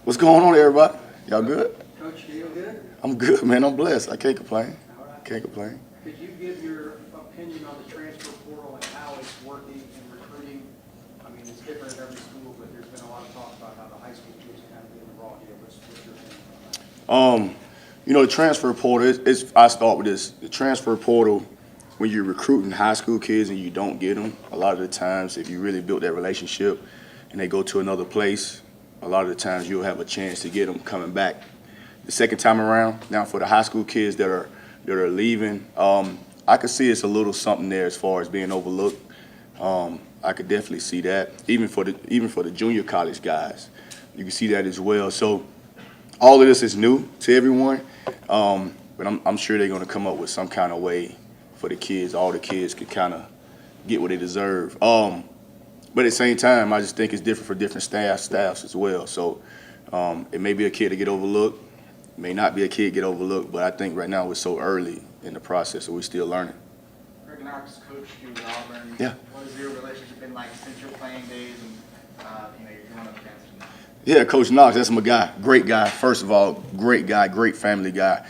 What's going on, everybody? Y'all good? Coach, do you feel good? I'm good, man. I'm blessed. I can't complain. All right. Can't complain. Could you give your opinion on the transfer portal and how it's working in recruiting? I mean, it's different at every school, but there's been a lot of talk about how the high school kids are kind of getting raw here. What's your opinion on that? The transfer portal, I start with this. The transfer portal, when you're recruiting high school kids and you don't get them, a lot of the times, if you really built that relationship and they go to another place, a lot of the times you'll have a chance to get them coming back the second time around. Now, for the high school kids that are leaving, I could see it's a little something there as far as being overlooked. I could definitely see that. Even for the junior college guys, you can see that as well. So all of this is new to everyone, but I'm sure they're going to come up with some kind of way for the kids. All the kids could kind of get what they deserve. But at the same time, I just think it's different for different staffs as well. So it may be a kid to get overlooked, it may not be a kid get overlooked, but I think right now we're so early in the process, so we're still learning. Greg Knox coached you at Auburn. Yeah. What has your relationship been like since your playing days and you're going up against him now? Yeah, Coach Knox, that's my guy. Great guy. First of all, great guy, great family guy.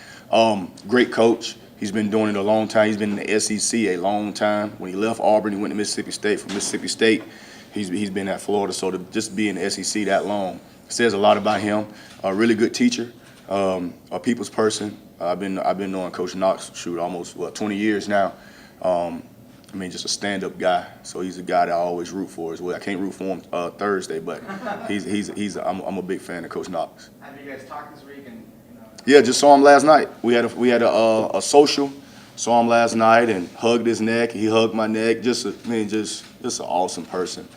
Great coach. He's been doing it a long time. He's been in the SEC a long time. When he left Auburn, he went to Mississippi State. From Mississippi State, he's been at Florida. So to just be in the SEC that long says a lot about him. A really good teacher, a people's person. I've been knowing Coach Knox almost 20 years now. Just a stand-up guy. So he's a guy that I always root for as well. I can't root for him Thursday, but I'm a big fan of Coach Knox. Have you guys talked this week? And yeah, just saw him last night. We had a social. Saw him last night and hugged his neck. He hugged my neck. Just an awesome person.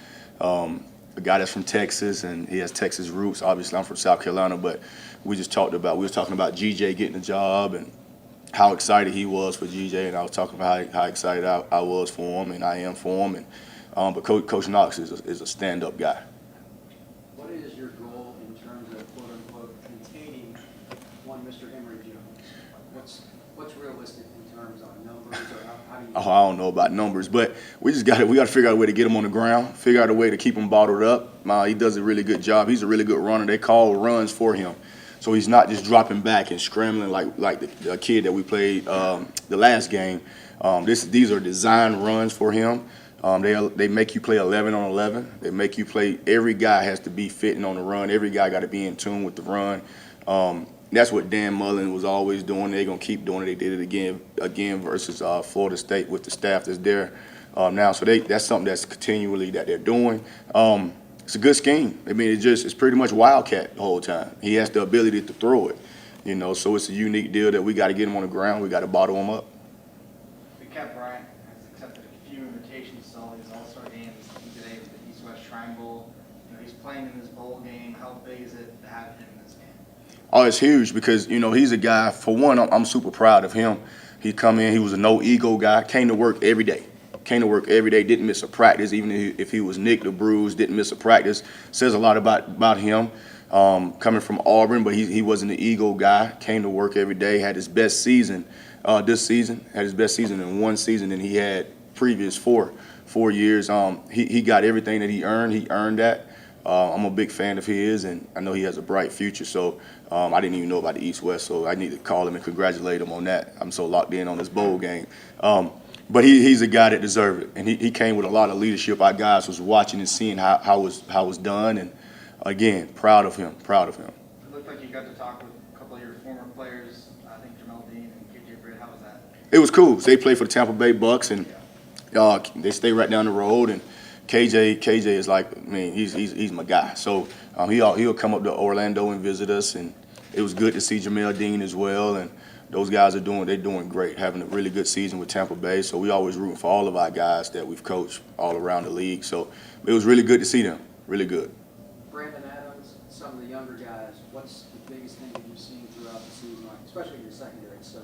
A guy that's from Texas and he has Texas roots. Obviously, I'm from South Carolina, but we was talking about GJ getting the job and how excited he was for GJ, and I was talking about how excited I was for him and I am for him. But Coach Knox is a stand-up guy. What is your goal in terms of quote unquote containing one Mr. Emory Jones? What's realistic in terms of numbers, or how do you? Oh, I don't know about numbers, but we got to figure out a way to get him on the ground, figure out a way to keep him bottled up. He does a really good job. He's a really good runner. They call runs for him. So he's not just dropping back and scrambling like the kid that we played the last game. These are design runs for him. They make you play 11 on 11. They make you play. Every guy has to be fitting on the run. Every guy got to be in tune with the run. That's what Dan Mullen was always doing. They're gonna keep doing it. They did it again versus Florida State with the staff that's there now. So that's something that's continually that they're doing. It's a good scheme. It's pretty much wildcat the whole time. He has the ability to throw it, so it's a unique deal that we got to get him on the ground. We got to bottle him up. Cat Bryant has accepted a few invitations to all these All-Star games today with the East-West Triangle. He's playing in this bowl game. How big is it to have him in this game? Oh, it's huge because, he's a guy, for one, I'm super proud of him. He come in, he was a no-ego guy, came to work every day. Didn't miss a practice, even if he was nicked or bruised, didn't miss a practice. Says a lot about him. Coming from Auburn, but he wasn't an ego guy. Came to work every day, had his best season this season, had his best season in one season than he had previous four years. He got everything that he earned. He earned that. I'm a big fan of his, and I know he has a bright future. So I didn't even know about the East-West, so I need to call him and congratulate him on that. I'm so locked in on this bowl game. But he's a guy that deserved it, and he came with a lot of leadership. Our guys was watching and seeing how it was done, and again, proud of him. It looked like you got to talk with a couple of your former players. I think Jamel Dean and KJ Britt. How was that? It was cool. They play for the Tampa Bay Bucks, and they stay right down the road. And KJ is he's my guy. So he'll come up to Orlando and visit us, and it was good to see Jamel Dean as well. And those guys they're doing great, having a really good season with Tampa Bay. So we always rooting for all of our guys that we've coached all around the league. So it was really good to see them. Really good. Brandon Adams, some of the younger guys, what's the biggest thing that you've seen throughout the season, especially in your secondary? So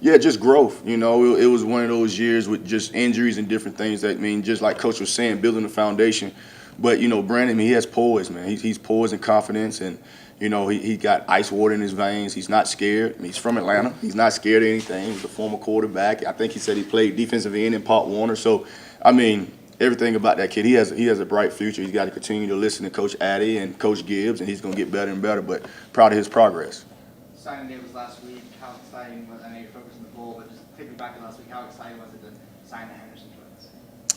Yeah, just growth. It was one of those years with just injuries and different things just like Coach was saying, building the foundation. But, Brandon, he has poise, man. He's poise and confidence, and, he got ice water in his veins. He's not scared. He's from Atlanta. He's not scared of anything. He's a former quarterback. I think he said he played defensive end in Pop Warner. So, everything about that kid. He has a bright future. He's got to continue to listen to Coach Addy and Coach Gibbs, and he's going to get better and better. But proud of his progress. Signing day was last week. How exciting was? I know you're focused on the bowl, but just take me back to last week. How exciting was it to sign the Henderson twins?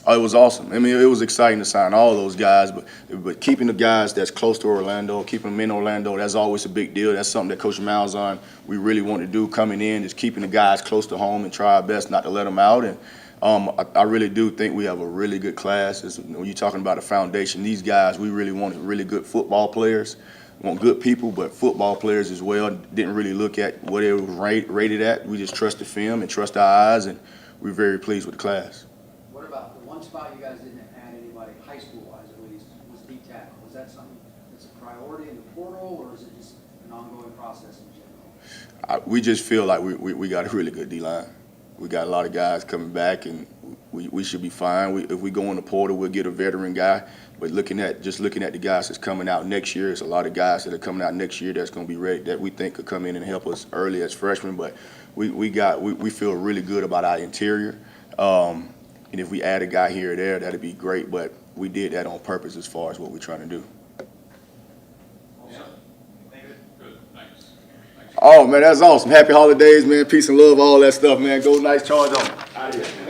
Oh, it was awesome. I mean, it was exciting to sign all those guys, but keeping the guys that's close to Orlando, keeping them in Orlando, that's always a big deal. That's something that Coach Malzahn, we really want to do coming in, is keeping the guys close to home and try our best not to let them out. And I really do think we have a really good class. When you're talking about a foundation, these guys, we really wanted really good football players. We want good people, but football players as well. Didn't really look at what it was rated at. We just trust the film and trust our eyes, and we're very pleased with the class. What about the one spot you guys didn't add anybody, high school-wise at least, was D tackle? Was that something that's a priority in the portal, or is it just an ongoing process in general? We just feel like we got a really good D-line. We got a lot of guys coming back, and we should be fine. If we go in the portal, we'll get a veteran guy. But looking at the guys that's coming out next year, there's a lot of guys that are coming out next year that's going to be ready, that we think could come in and help us early as freshmen. But we feel really good about our interior. And if we add a guy here or there, that'd be great. But we did that on purpose as far as what we're trying to do. Oh, man, that's awesome. Happy holidays, man. Peace and love, all that stuff, man. Go nice, charge on.